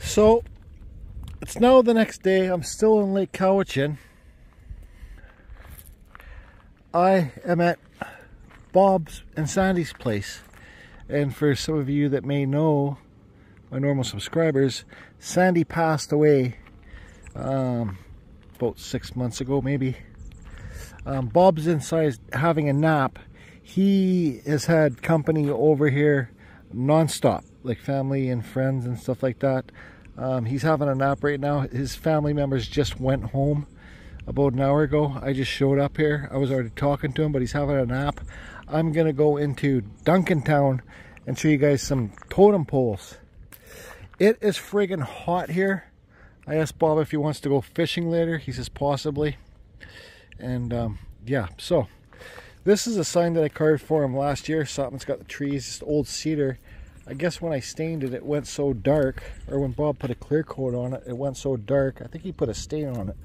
So it's now the next day. I'm still in Lake Cowichan. I am at Bob's and Sandy's place, and for some of you that may know, my normal subscribers, Sandy passed away about 6 months ago maybe. Bob's inside having a nap. He has had company over here non-stop, like family and friends and stuff like that. He's having a nap right now. His family members just went home about an hour ago. I just showed up here. I was already talking to him, but he's having a nap. I'm gonna go into Duncan town and show you guys some totem poles. It is friggin' hot here. I asked Bob if he wants to go fishing later. He says possibly. And yeah, so this is a sign that I carved for him last year. Something's got the trees, just old cedar. I guess when I stained it, it went so dark, or when Bob put a clear coat on it, it went so dark. I think he put a stain on it.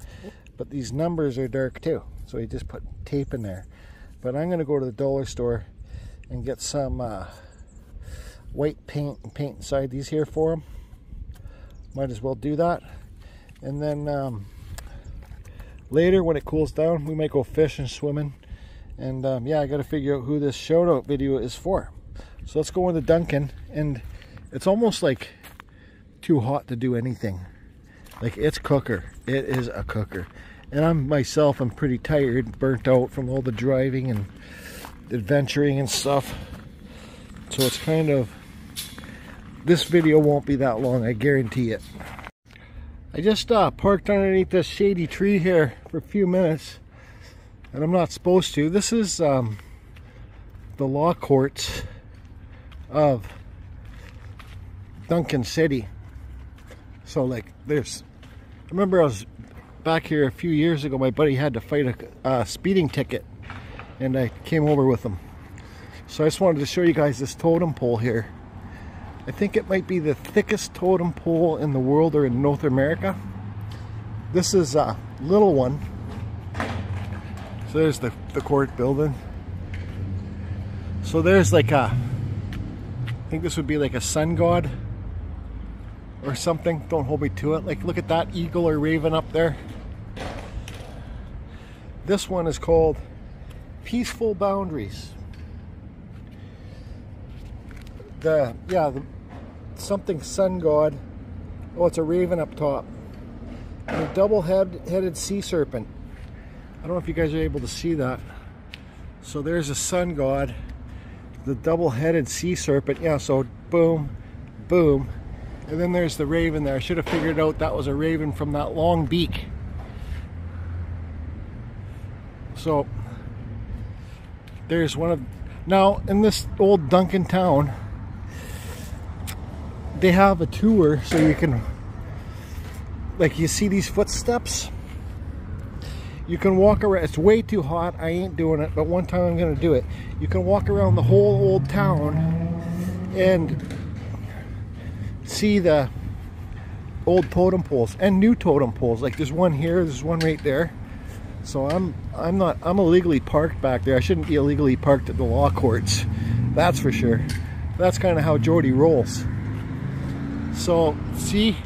But these numbers are dark too, so he just put tape in there. But I'm gonna go to the dollar store and get some white paint and paint inside these here for him. Might as well do that. And then later when it cools down, we might go fishing, swimming. And yeah, I gotta figure out who this shout out video is for. So let's go into Duncan, and it's almost like too hot to do anything. Like, it's cooker. It is a cooker. And I'm pretty tired, burnt out from all the driving and adventuring and stuff. So it's kind of, this video won't be that long, I guarantee it. I just parked underneath this shady tree here for a few minutes, and I'm not supposed to. This is the law courts of Duncan City. So like, I remember I was back here a few years ago. My buddy had to fight a speeding ticket, and I came over with him. So I just wanted to show you guys this totem pole here. I think it might be the thickest totem pole in the world, or in North America. This is a little one. So there's the court building. So there's like I think this would be like a sun god or something. Don't hold me to it. Like, look at that eagle or raven up there. This one is called Peaceful Boundaries. The something sun god. Oh, it's a raven up top. And a double-headed sea serpent. I don't know if you guys are able to see that. So there's a sun god, the double-headed sea serpent. Yeah, so boom, boom. And then there's the raven there. I should have figured out that was a raven from that long beak. So there's one of, now in this old Duncan town, they have a tour so you can, like, you see these footsteps? You can walk around. It's way too hot. I ain't doing it, but one time I'm gonna do it. You can walk around the whole old town and see the old totem poles and new totem poles. Like, there's one here, there's one right there. So I'm illegally parked back there. I shouldn't be illegally parked at the law courts, that's for sure. That's kind of how Jody rolls. So see,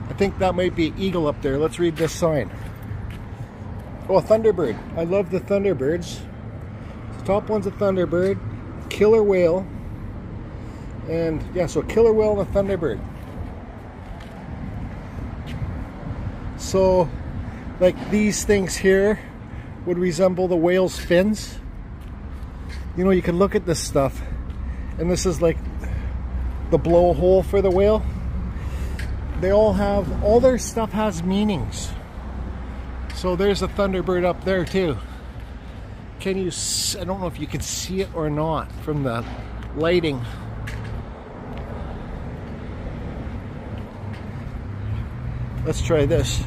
I think that might be an eagle up there. Let's read this sign. Oh, a thunderbird. I love the thunderbirds. The top one's a thunderbird, killer whale, and yeah, so killer whale and a thunderbird. So like, these things here would resemble the whale's fins. You know, you can look at this stuff, and this is like the blowhole for the whale. They all have, all their stuff has meanings. So there's a thunderbird up there too. Can you, I don't know if you can see it or not from the lighting. Let's try this.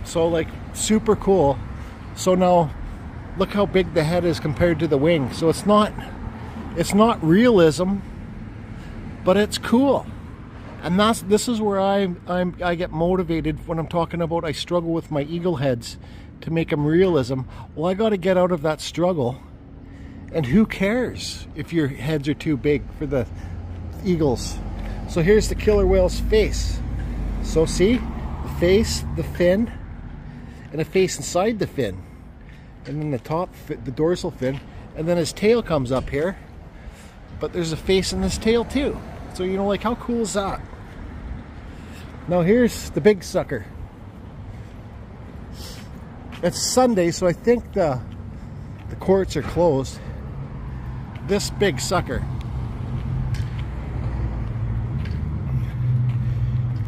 So like, super cool. So now look how big the head is compared to the wing. So it's not realism, but it's cool. And this is where I get motivated when I'm talking about I struggle with my eagle heads to make them realism. Well, I got to get out of that struggle And who cares if your heads are too big for the eagles? So here's the killer whale's face. So see, the face, the fin, and a face inside the fin. And then the top, the dorsal fin, and then his tail comes up here. But there's a face in this tail too. So, you know, like, how cool is that? Now here's the big sucker. It's Sunday, so I think the courts are closed. This big sucker.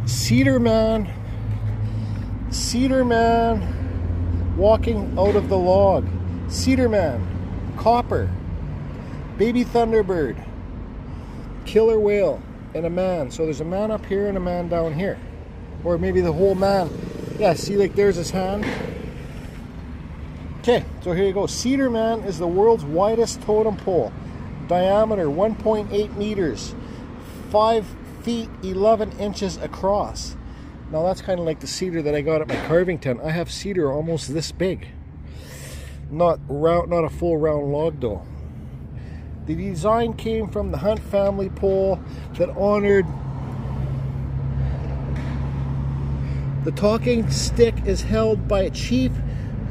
Cedar man walking out of the log. Cedar man, copper, baby thunderbird, killer whale, and a man. So there's a man up here and a man down here, or maybe the whole man. Yeah, see, like, there's his hand. Okay, so here you go. Cedar man is the world's widest totem pole. Diameter 1.8 meters, 5 feet 11 inches across. Now that's kind of like the cedar that I got at my carving tent. I have cedar almost this big. Not a full round log though. The design came from the Hunt family pole that honored. The talking stick is held by a chief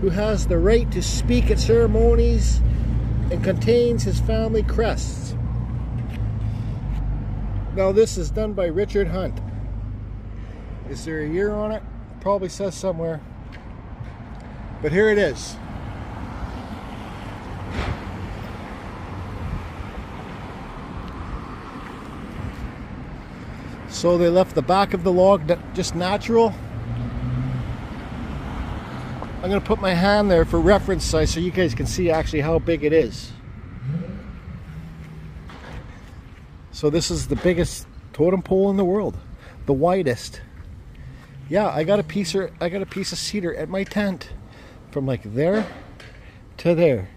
who has the right to speak at ceremonies and contains his family crests. Now this is done by Richard Hunt. Is there a year on it? Probably says somewhere. But here it is. So they left the back of the log just natural. I'm going to put my hand there for reference size so you guys can see actually how big it is. So this is the biggest totem pole in the world, the widest. Yeah, I got a piece of cedar at my tent from like there to there.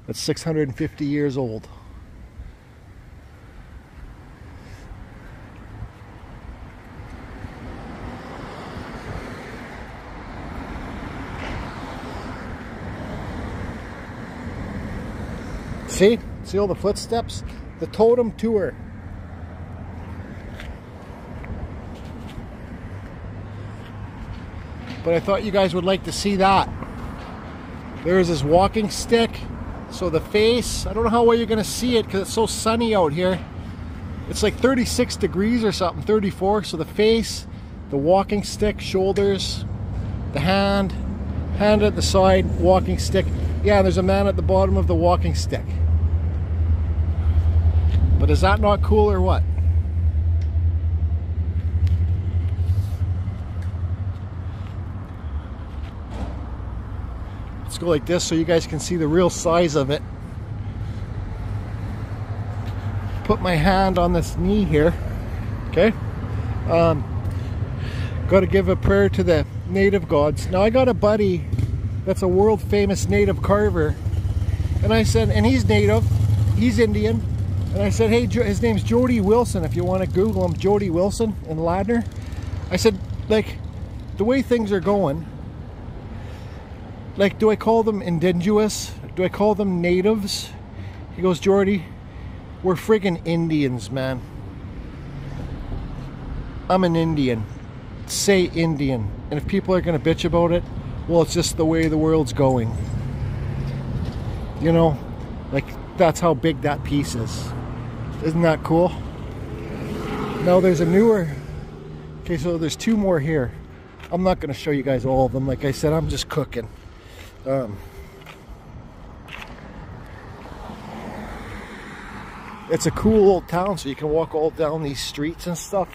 That's 650 years old. See all the footsteps? The totem tour. But I thought you guys would like to see that. There's his walking stick. So the face, I don't know how well you're going to see it because it's so sunny out here. It's like 36 degrees or something, 34. So the face, the walking stick, shoulders, the hand at the side, walking stick. Yeah, there's a man at the bottom of the walking stick. But is that not cool or what? Let's go like this so you guys can see the real size of it. Put my hand on this knee here. Okay. Got to give a prayer to the native gods. Now I got a buddy that's a world famous native carver. And I said, and he's native, he's Indian. And I said, hey, his name's Jody Wilson, if you want to Google him, Jody Wilson in Ladner. I said, like, the way things are going, like, do I call them indigenous? Do I call them natives? He goes, Jordy, we're friggin' Indians, man. I'm an Indian. Say Indian. And if people are going to bitch about it, well, it's just the way the world's going. You know, like, that's how big that piece is. Isn't that cool? Now there's a newer. Okay, so there's two more here. I'm not going to show you guys all of them. Like I said, I'm just cooking. It's a cool old town, so you can walk all down these streets and stuff.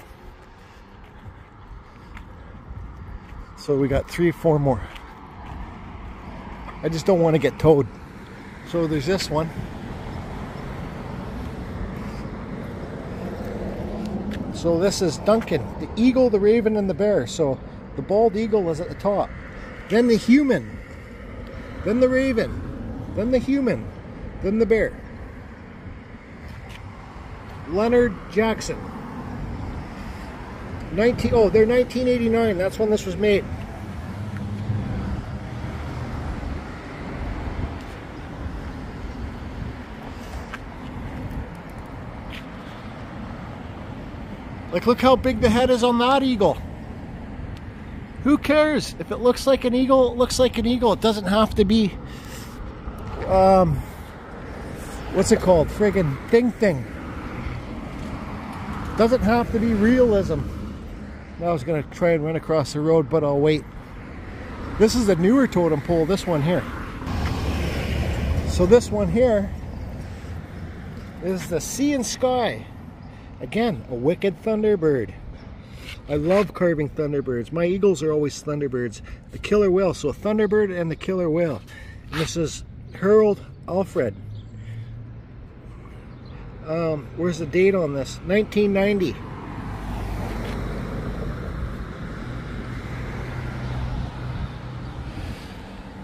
So we got 3 or 4 more. I just don't want to get towed. So there's this one. So this is Duncan, the eagle, the raven, and the bear. So the bald eagle is at the top. Then the human. Then the raven. Then the human. Then the bear. Leonard Jackson. They're 1989. That's when this was made. Like, look how big the head is on that eagle. Who cares? If it looks like an eagle, it looks like an eagle. It doesn't have to be, what's it called? Friggin' thing. Doesn't have to be realism. Now I was gonna try and run across the road, but I'll wait. This is a newer totem pole, this one here. So this one here is the Sea and Sky. Again, a wicked thunderbird. I love carving thunderbirds. My eagles are always thunderbirds. The killer whale, so a thunderbird and the killer whale. And this is Harold Alfred. Where's the date on this? 1990.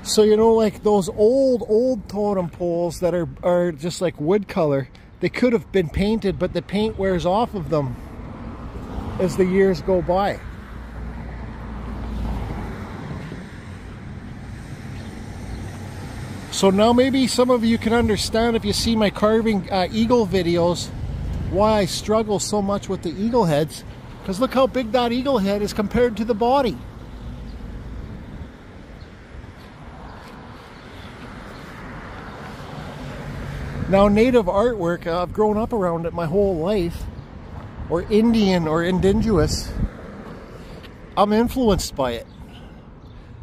So, you know, like those old totem poles that are just like wood color, they could have been painted, but the paint wears off of them as the years go by. So now maybe some of you can understand, if you see my carving eagle videos, why I struggle so much with the eagle heads. Because look how big that eagle head is compared to the body. Now, native artwork, I've grown up around it my whole life, or Indian or indigenous. I'm influenced by it.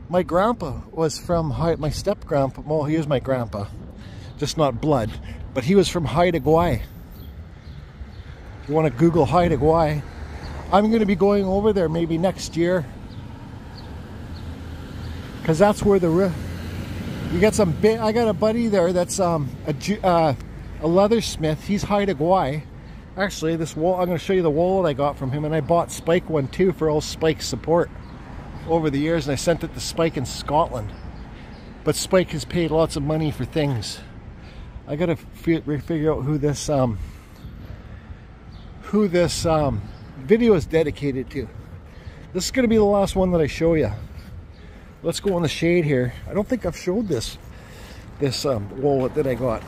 My grandpa was from my step grandpa. Well, he was my grandpa, just not blood, but he was from Haida Gwaii. If you want to Google Haida Gwaii, I'm going to be going over there maybe next year, because that's where you got some big. I got a buddy there that's a leathersmith. He's Haida Gwaii. Actually, this wall, I'm going to show you the wallet I got from him, and I bought Spike one too for all Spike's support over the years, and I sent it to Spike in Scotland. But Spike has paid lots of money for things. I got to figure out who this video is dedicated to. This is going to be the last one that I show you. Let's go in the shade here. I don't think I've showed this wallet that I got.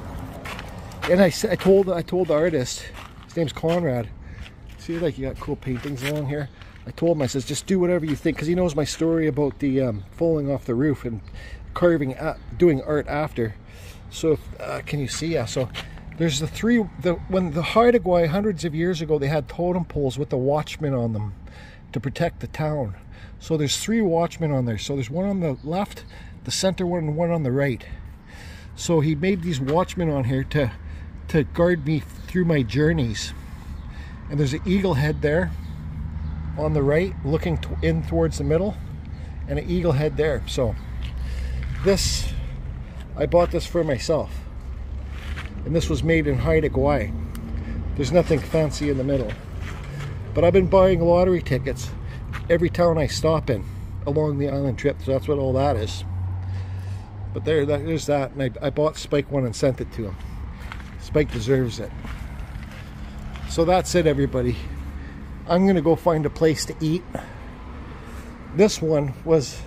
And I told the artist, his name's Conrad. See, like, you got cool paintings along here. I told him, I says, just do whatever you think, because he knows my story about the falling off the roof and carving, doing art after. So, can you see? Yeah. So, there's when the Haida Gwaii hundreds of years ago, they had totem poles with the watchmen on them to protect the town. So there's 3 watchmen on there. So there's one on the left, the center one, and one on the right. So he made these watchmen on here to guard me through my journeys. And there's an eagle head there on the right, looking in towards the middle, and an eagle head there. So this, I bought this for myself, and this was made in Haida Gwaii. There's nothing fancy in the middle, but I've been buying lottery tickets every town I stop in along the island trip, so that's what all that is. But there's that, and I bought Spike one and sent it to him. Spike deserves it. So that's it, everybody. I'm gonna go find a place to eat. This one was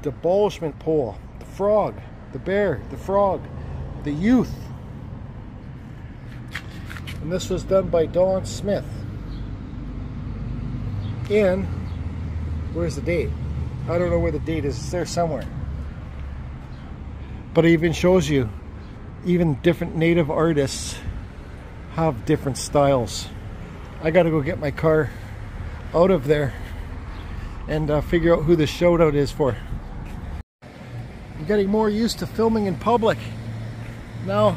the abolishment pole, the frog, the bear, the frog, the youth. And this was done by Don Smith. And where's the date? I don't know where the date is. It's there somewhere. But it even shows you, even different native artists have different styles. I gotta go get my car out of there and figure out who the shout out is for. I'm getting more used to filming in public. Now,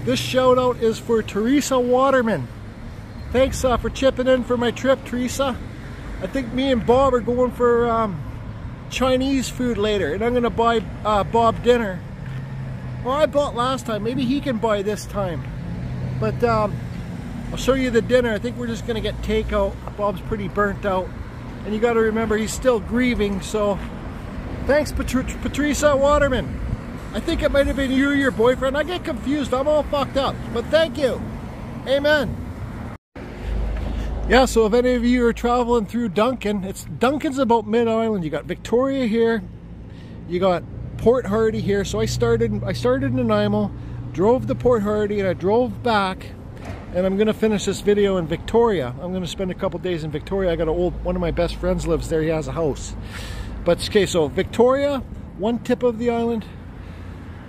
this shout out is for Teresa Waterman. Thanks for chipping in for my trip, Teresa. I think me and Bob are going for Chinese food later, and I'm gonna buy Bob dinner. Well, I bought last time, maybe he can buy this time. But I'll show you the dinner. I think we're just gonna get takeout. Bob's pretty burnt out. And you gotta remember, he's still grieving, so thanks, Teresa Waterman. I think it might have been you or your boyfriend. I get confused, I'm all fucked up. But thank you. Amen. Yeah, so if any of you are traveling through Duncan, Duncan's about mid-island. You got Victoria here, you got Port Hardy here. So I started in Nanaimo, drove to Port Hardy, and I drove back, and I'm gonna finish this video in Victoria. I'm gonna spend a couple days in Victoria. I got one of my best friends lives there. He has a house. But okay, so Victoria, one tip of the island.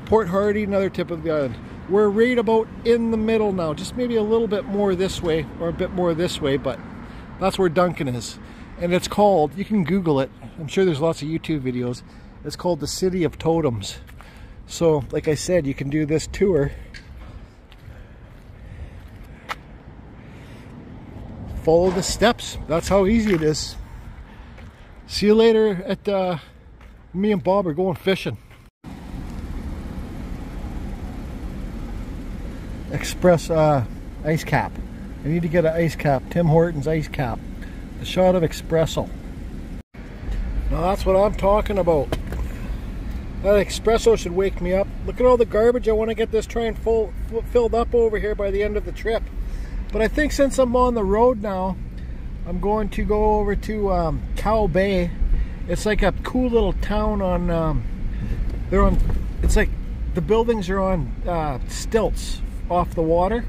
Port Hardy, another tip of the island. We're right about in the middle now, just maybe a little bit more this way or a bit more this way, but that's where Duncan is. And it's called, you can Google it, I'm sure there's lots of YouTube videos, it's called the City of Totems. So, like I said, you can do this tour. Follow the steps, that's how easy it is. See you later at, me and Bob are going fishing. Express ice cap. I need to get an ice cap. Tim Hortons ice cap. A shot of espresso. Now that's what I'm talking about. That espresso should wake me up. Look at all the garbage. I want to get this train filled up over here by the end of the trip. But I think since I'm on the road now, I'm going to go over to Cow Bay. It's like a cool little town on. It's like the buildings are on stilts off the water.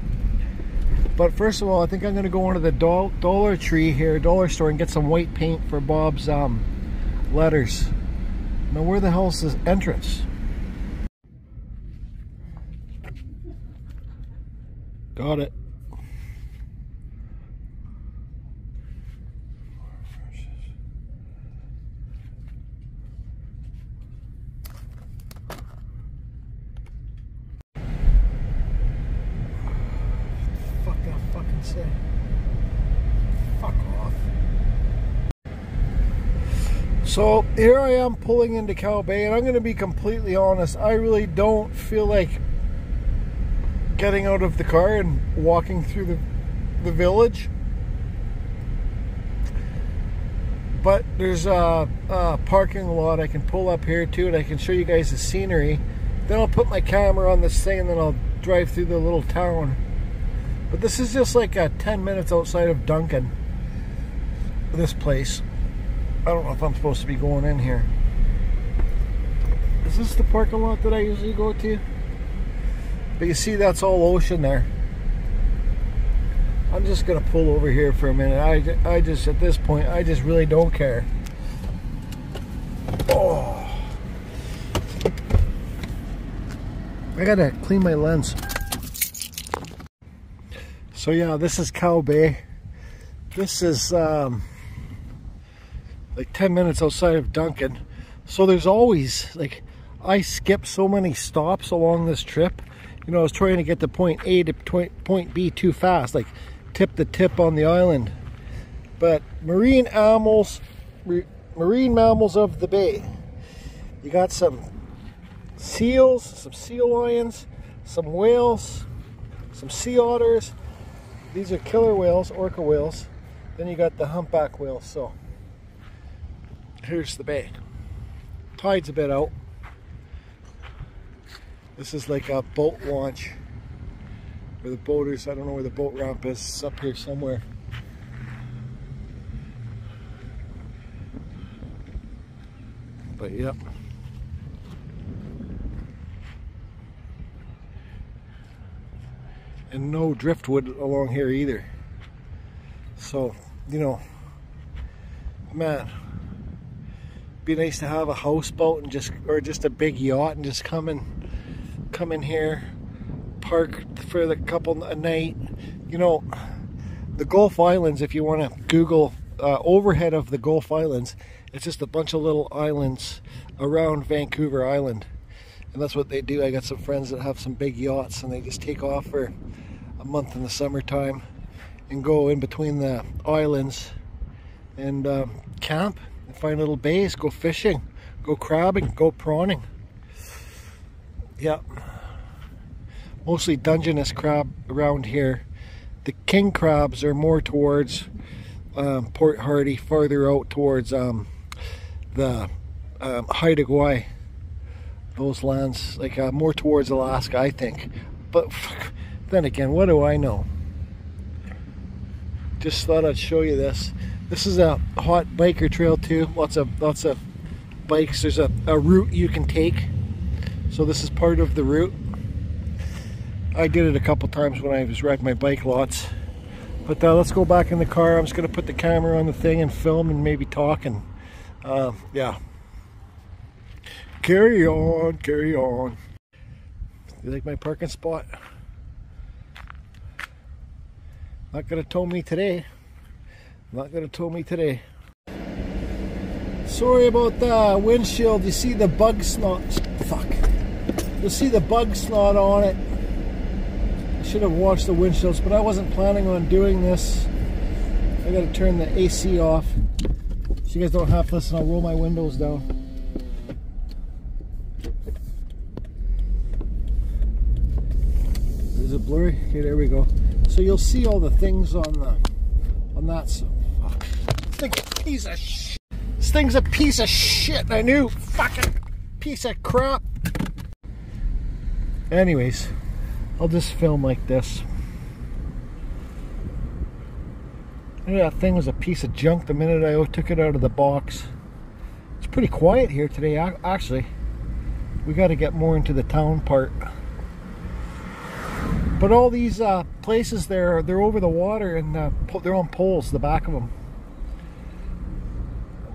But first of all, I think I'm going to go into the Dollar Tree here, dollar store, and get some white paint for Bob's letters. Now where the hell's this entrance? Got it. Say, fuck off. So here I am pulling into Cow Bay, and I'm going to be completely honest, I really don't feel like getting out of the car and walking through the village. But there's a parking lot I can pull up here too, and I can show you guys the scenery. Then I'll put my camera on this thing, and then I'll drive through the little town. But this is just like 10 minutes outside of Duncan, this place. I don't know if I'm supposed to be going in here. Is this the parking lot that I usually go to? But you see, that's all ocean there. I'm just gonna pull over here for a minute. I just, at this point, I just really don't care. Oh, I gotta clean my lens. So yeah, this is Cow Bay. This is like 10 minutes outside of Duncan. So there's always, like, I skip so many stops along this trip. You know, I was trying to get to point A to point B too fast, like tip to tip on the island. But marine mammals of the bay. You got some seals, some sea lions, some whales, some sea otters. These are killer whales, orca whales. Then you got the humpback whales. So here's the bay. Tide's a bit out. This is like a boat launch where the boaters, I don't know where the boat ramp is. It's up here somewhere. But yep. And no driftwood along here either. So, you know, man, be nice to have a houseboat and just a big yacht and just come in here, park for the couple a night. You know, the Gulf Islands, if you want to Google overhead of the Gulf Islands, it's just a bunch of little islands around Vancouver Island. And that's what they do. I got some friends that have some big yachts, and they just take off for a month in the summertime and go in between the islands and camp and find little bays, go fishing, go crabbing, go prawning. Yeah, mostly Dungeness crab around here. The king crabs are more towards Port Hardy, farther out towards the Haida Gwaii, those lands, like more towards Alaska, I think. But then again, what do I know? Just thought I'd show you this. This is a hot biker trail too. Lots of bikes. There's a route you can take. So this is part of the route. I did it a couple times when I was riding my bike lots. But let's go back in the car. I'm just going to put the camera on the thing and film and maybe talk. And yeah. Carry on, carry on. You like my parking spot? Not going to tow me today. Not going to tow me today. Sorry about the windshield. You see the bug snot. Fuck. You'll see the bug snot on it. I should have washed the windshields, but I wasn't planning on doing this. I gotta turn the AC off so you guys don't have to listen. I'll roll my windows down. Is it blurry? Okay, there we go. So you'll see all the things on that. So, fuck. This thing's a piece of shit. This thing's a piece of shit. I knew. Fucking piece of crap. Anyways, I'll just film like this. Yeah, that thing was a piece of junk the minute I took it out of the box. It's pretty quiet here today, actually. We got to get more into the town part. But all these places they're over the water, and they're on poles, the back of them.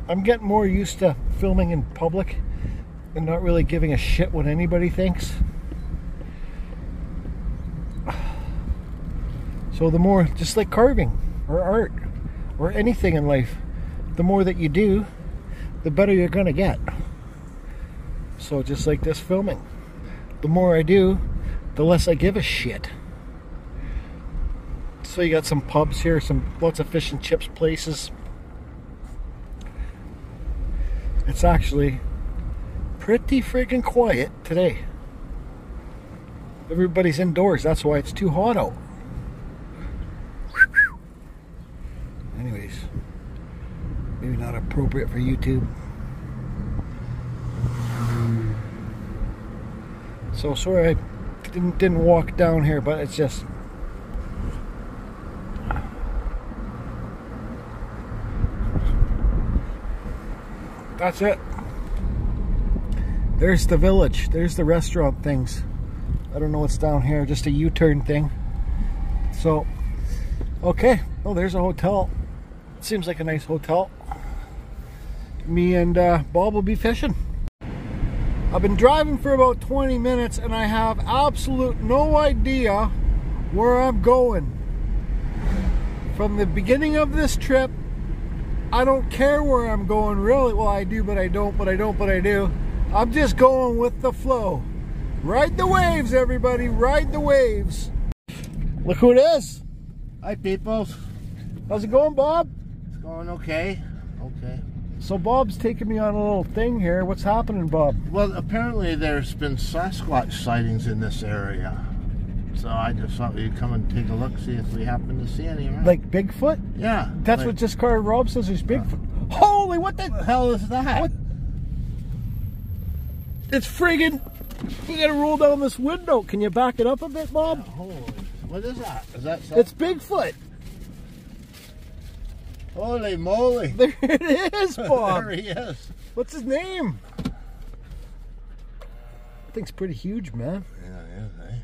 I'm getting more used to filming in public and not really giving a shit what anybody thinks. So the more, just like carving or art or anything in life, the more that you do, the better you're gonna get. So just like this filming, the more I do, the less I give a shit. So you got some pubs here, lots of fish and chips places. It's actually pretty freaking quiet today. Everybody's indoors, that's why it's too hot out. Anyways, maybe not appropriate for YouTube. So sorry I didn't walk down here, but it's just that's it. There's the village. There's the restaurant things. I don't know what's down here, just a U-turn thing. So okay, oh, there's a hotel. Seems like a nice hotel. Me and Bob will be fishing. I've been driving for about 20 minutes and I have absolute no idea where I'm going. From the beginning of this trip, I don't care where I'm going really. Well, I do, but I don't, but I don't, but I do. I'm just going with the flow. Ride the waves, everybody, ride the waves. Look who it is. Hi, people. How's it going, Bob? It's going okay. Okay. So Bob's taking me on a little thing here. What's happening, Bob? Well, apparently there's been Sasquatch sightings in this area. So I just thought we'd come and take a look, see if we happen to see any around. Like Bigfoot? Yeah. That's what Just Car Rob says there's Bigfoot. Holy, what the hell is that? What? It's friggin'... We gotta roll down this window. Can you back it up a bit, Bob? Yeah, holy... What is that? Is that something? It's Bigfoot. Holy moly. There it is, Bob. There he is. What's his name? That thing's pretty huge, man. Yeah, yeah, eh?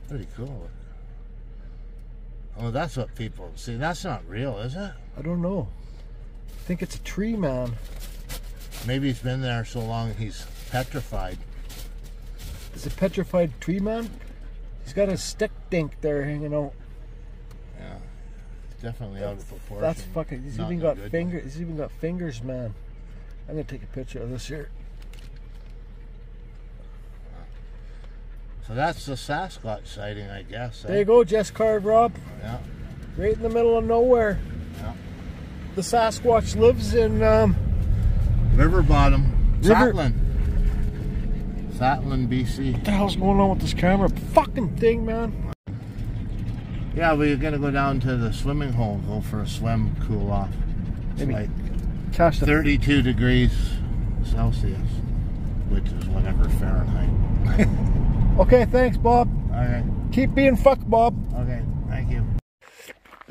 Pretty cool. Oh, that's what people see. That's not real, is it? I don't know. I think it's a tree, man. Maybe he's been there so long he's petrified. Is it petrified tree, man? He's got a stick dink there hanging out. Yeah, it's definitely out of proportion. That's fucking. He's even got fingers. He's even got fingers, man. I'm gonna take a picture of this here. So that's the Sasquatch sighting, I guess. There you go, Just Car Rob. Yeah. Right in the middle of nowhere. Yeah. The Sasquatch lives in River Bottom, Satlan, BC. What the hell's going on with this camera? Fucking thing, man. Yeah, we're gonna go down to the swimming hole, go for a swim, cool off. It's maybe like catch the 32 degrees Celsius, which is whatever Fahrenheit. Okay, thanks, Bob. All right. Keep being fucked, Bob. Okay, thank you.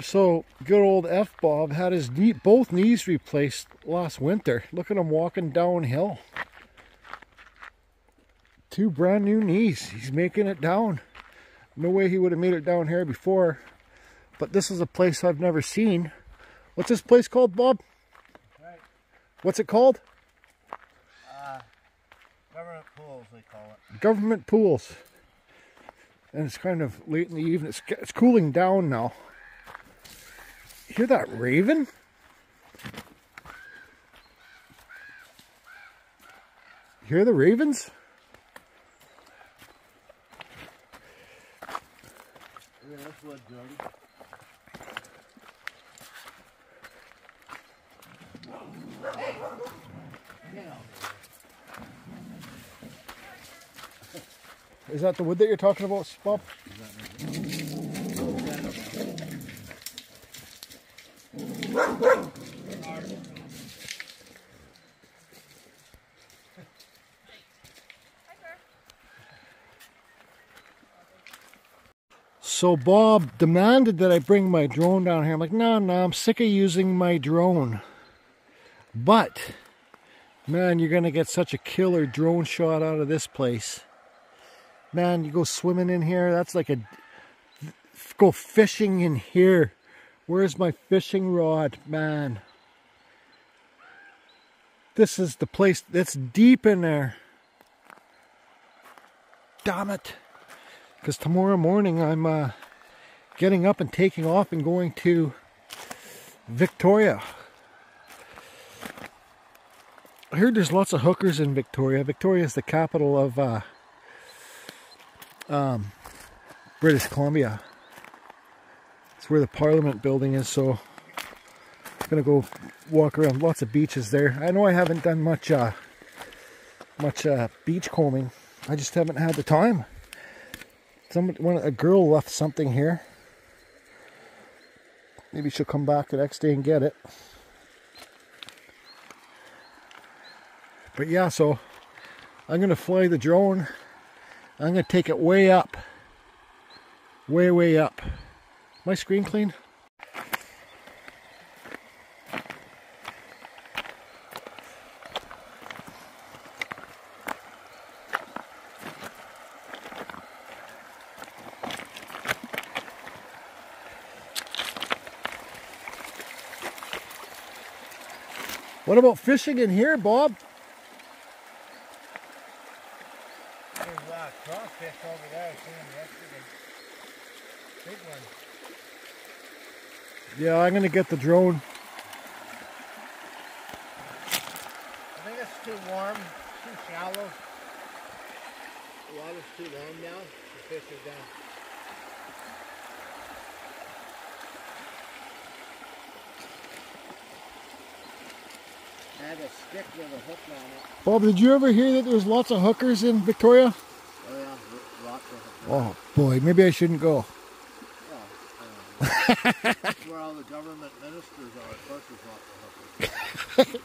So, good old F Bob had his both knees replaced last winter. Look at him walking downhill. 2 brand new knees. He's making it down. No way he would have made it down here before. But this is a place I've never seen. What's this place called, Bob? Right. What's it called? Government pools, they call it. Government pools. And it's kind of late in the evening. It's cooling down now. Hear that raven? Hear the ravens? Look at this wood, Jody. Is that the wood that you're talking about, Bob? So Bob demanded that I bring my drone down here. I'm like, no, I'm sick of using my drone. But, man, you're going to get such a killer drone shot out of this place. Man, you go swimming in here, that's like a... Go fishing in here. Where's my fishing rod, man? This is the place that's deep in there. Damn it. Because tomorrow morning I'm getting up and taking off and going to Victoria. I heard there's lots of hookers in Victoria. Victoria is the capital of British Columbia. It's where the Parliament building is, so I'm gonna go walk around. Lots of beaches there. I know I haven't done much beach combing. I just haven't had the time. A girl left something here. Maybe she'll come back the next day and get it. But yeah, so I'm gonna fly the drone. I'm gonna take it way up. Way up. My screen clean? What about fishing in here, Bob? There's crawfish over there. I seen them yesterday. Big one. Yeah, I'm gonna get the drone. I think it's too warm, too shallow. The water's too warm now. The fish are down. I had a stick with a hook on it. Bob, did you ever hear that there's lots of hookers in Victoria? Oh yeah, lots of hookers. Oh boy, maybe I shouldn't go. That's where all the government ministers are. Of course there's lots of hookers.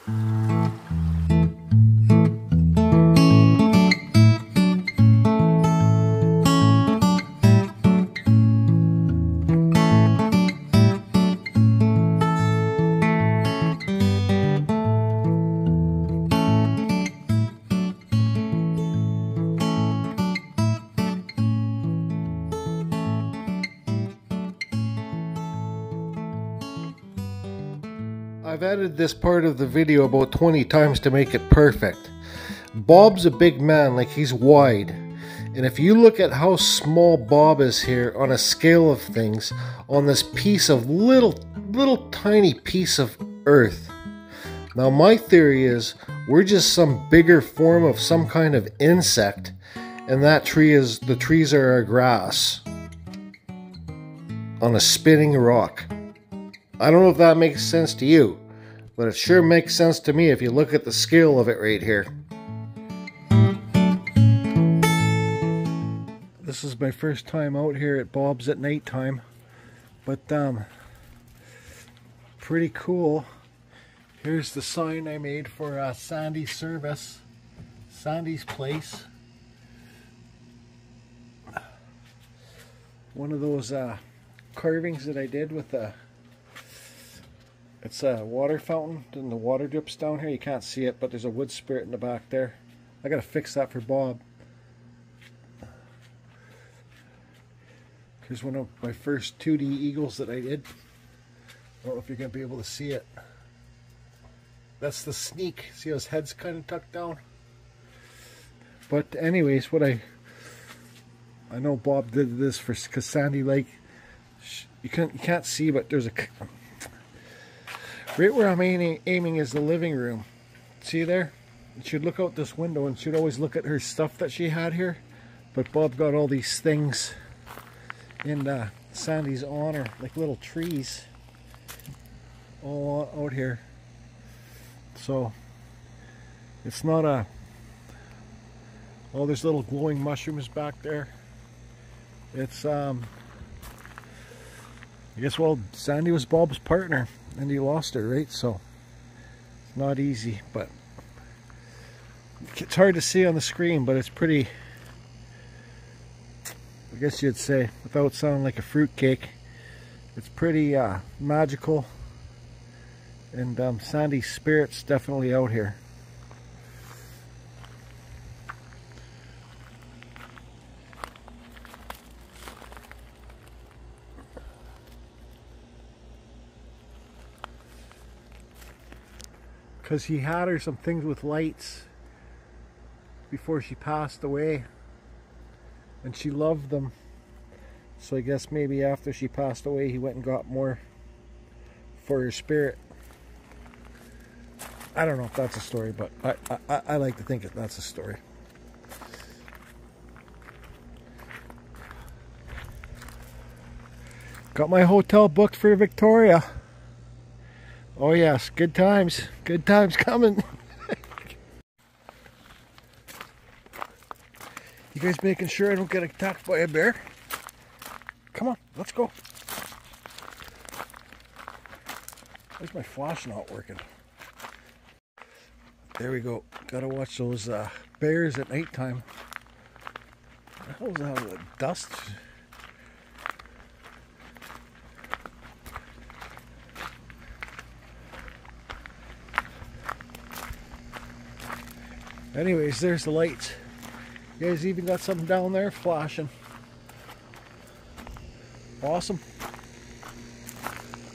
I've edited this part of the video about 20 times to make it perfect. Bob's a big man, like he's wide. And if you look at how small Bob is here on a scale of things, on this piece of little tiny piece of earth. Now my theory is we're just some bigger form of some kind of insect, and the trees are our grass on a spinning rock. I don't know if that makes sense to you, but it sure makes sense to me if you look at the scale of it right here. This is my first time out here at Bob's at night time, but pretty cool. Here's the sign I made for Sandy's service, Sandy's place. One of those carvings that I did with it's a water fountain and the water drips down here. You can't see it, but there's a wood spirit in the back there. I gotta fix that for Bob. Here's one of my first 2D eagles that I did. I don't know if you're going to be able to see it. That's the sneak. See how his head's kind of tucked down? But anyways, what I know Bob did this for, because Sandy, like, you can't see, but there's a, right where I'm aiming is the living room. See there? She'd look out this window and she'd always look at her stuff that she had here. But Bob got all these things in Sandy's honor, like little trees, all out here. So it's not a, oh, there's little glowing mushrooms back there. It's I guess, well, Sandy was Bob's partner and he lost her, right? So it's not easy, but it's hard to see on the screen, but it's pretty, I guess you'd say, without sounding like a fruitcake, it's pretty magical. And Sandy's spirit's definitely out here. Because he had her some things with lights before she passed away, and she loved them. So I guess maybe after she passed away he went and got more for her spirit. I don't know if that's a story, but I like to think that that's a story. Got my hotel booked for Victoria. Oh yes, good times coming. You guys making sure I don't get attacked by a bear? Come on, let's go. Where's my flash not working? There we go. Gotta watch those bears at nighttime. What the hell is that? Dust? Anyways, there's the lights. You guys even got something down there flashing. Awesome.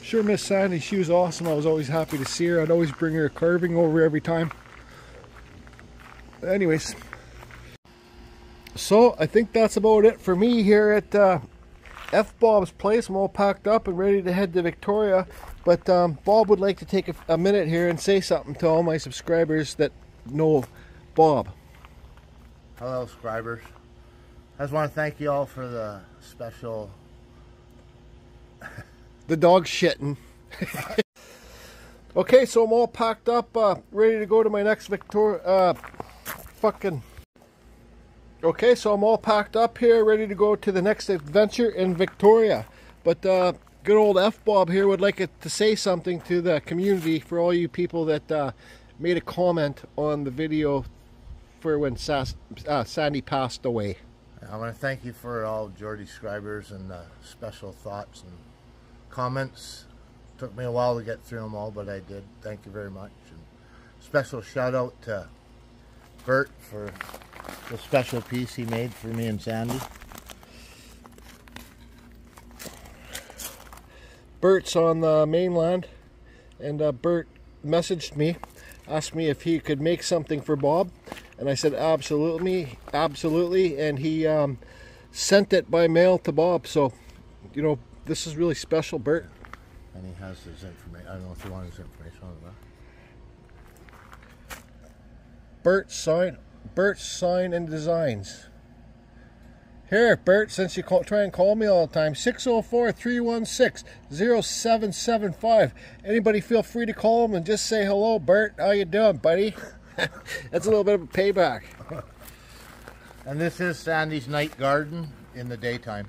Sure miss Sandy. She was awesome. I was always happy to see her. I'd always bring her a carving over every time. Anyways, so I think that's about it for me here at F. Bob's place. I'm all packed up and ready to head to Victoria. But Bob would like to take a minute here and say something to all my subscribers that know Bob. Hello, subscribers. I just want to thank you all for the special... The dog shitting. Okay, so I'm all packed up, ready to go to my next Okay, so I'm all packed up here, ready to go to the next adventure in Victoria. But good old F. Bob here would like to say something to the community for all you people that made a comment on the video for when Sandy passed away. I want to thank you for all Geordie subscribers and special thoughts and comments. Took me a while to get through them all, but I did. Thank you very much. And special shout out to Bert for the special piece he made for me and Sandy. Bert's on the mainland, and Bert messaged me, asked me if he could make something for Bob, and I said absolutely, and he sent it by mail to Bob. So, you know, this is really special, Bert. And he has his information. I don't know if you want his information on that. Bert's Sign and Designs. Here, Bert, since you try and call me all the time, 604-316-0775. Anybody feel free to call him and just say hello, Bert. How you doing, buddy? That's a little bit of a payback. And this is Sandy's night garden in the daytime.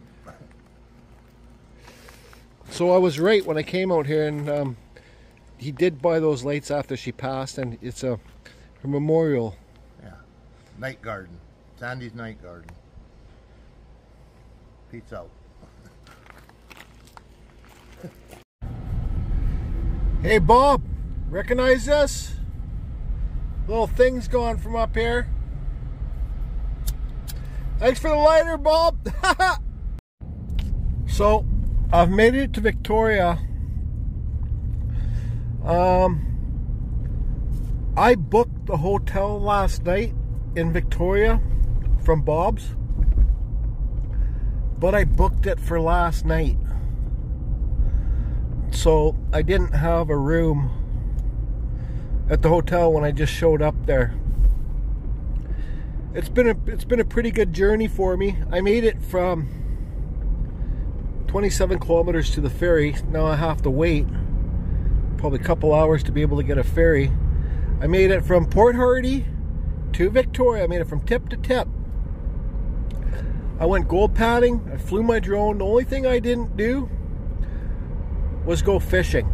So I was right when I came out here, and he did buy those lights after she passed, and it's a memorial. Yeah, night garden. Sandy's night garden. Peace out. Hey Bob, recognize this? Little thing's going from up here. Thanks for the lighter, Bob. So I've made it to Victoria. I booked the hotel last night in Victoria from Bob's, but I booked it for last night, so I didn't have a room at the hotel when I just showed up there. It's been a pretty good journey for me. I made it from 27 kilometers to the ferry. Now I have to wait probably a couple hours to be able to get a ferry. I made it from Port Hardy to Victoria. I made it from tip to tip. I went gold padding. I flew my drone. The only thing I didn't do was go fishing.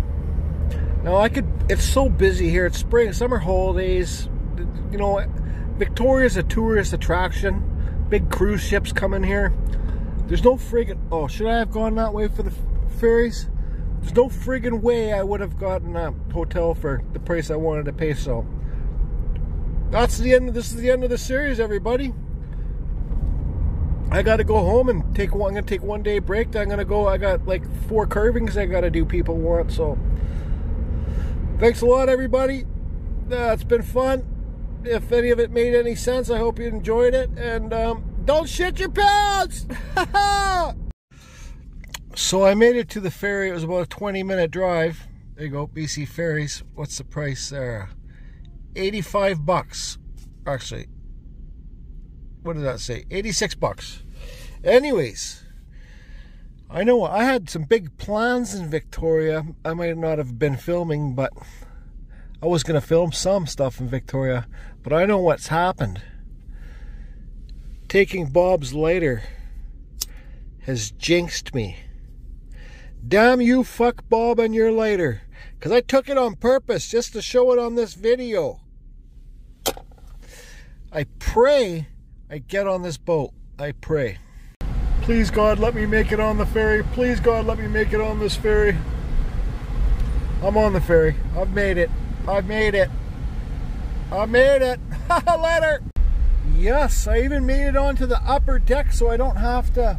Now it's so busy here. It's spring, summer holidays. You know, Victoria's a tourist attraction. Big cruise ships come in here. There's no friggin', oh, should I have gone that way for the ferries? There's no friggin' way I would have gotten a hotel for the price I wanted to pay. So that's the end. This is the end of the series, everybody. I got to go home and I'm gonna take 1 day break. I got like 4 carvings I got to do. People want. So thanks a lot, everybody. It's been fun. If any of it made any sense, I hope you enjoyed it. And don't shit your pants. So I made it to the ferry. It was about a 20-minute drive. There you go, BC Ferries. What's the price there? 85 bucks. Actually, what did that say? 86 bucks. Anyways, I know I had some big plans in Victoria. I might not have been filming, but I was going to film some stuff in Victoria. But I know what's happened. Taking Bob's lighter has jinxed me. Damn you, fuck Bob and your lighter. Because I took it on purpose just to show it on this video. I pray I get on this boat. I pray. Please, God, let me make it on the ferry. Please, God, let me make it on this ferry. I'm on the ferry. I've made it. I've made it. I made it. Later. Yes, I even made it onto the upper deck so I don't have to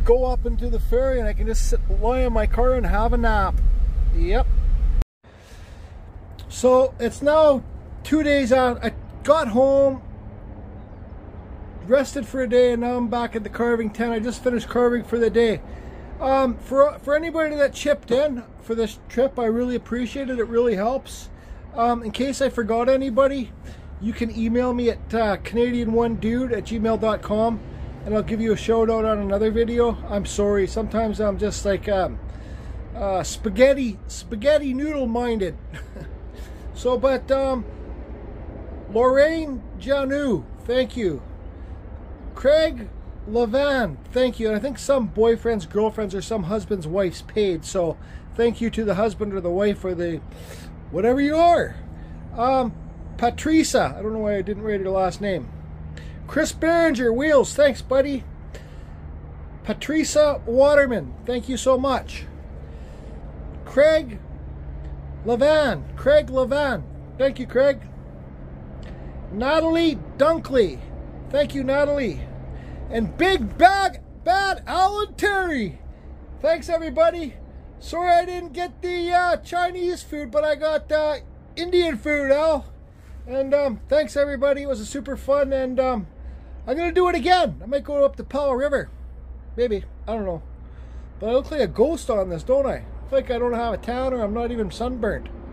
go up into the ferry and I can just lie in my car and have a nap. Yep. So it's now 2 days out. I got home, rested for a day, and now I'm back at the carving tent. I just finished carving for the day. For anybody that chipped in for this trip, I really appreciate it. It really helps. In case I forgot anybody, you can email me at canadian1dude@gmail.com and I'll give you a shout out on another video. I'm sorry, sometimes I'm just like spaghetti noodle minded. So, but Lorraine Janu, thank you. Craig Levan, thank you. And I think some boyfriends, girlfriends, or some husbands, wives paid. So thank you to the husband or the wife or the whatever you are. Patricia, I don't know why I didn't write her last name. Chris Behringer, Wheels, thanks, buddy. Patricia Waterman, thank you so much. Craig Levan, thank you, Craig. Natalie Dunkley, thank you, Natalie. And Big Bad Alan Terry, thanks, everybody. Sorry I didn't get the Chinese food, but I got Indian food, Al. And thanks, everybody. It was a super fun, and I'm gonna do it again. I might go up the Powell River, maybe. I don't know. But I look like a ghost on this, don't I? I feel like I don't have a tan, or I'm not even sunburnt.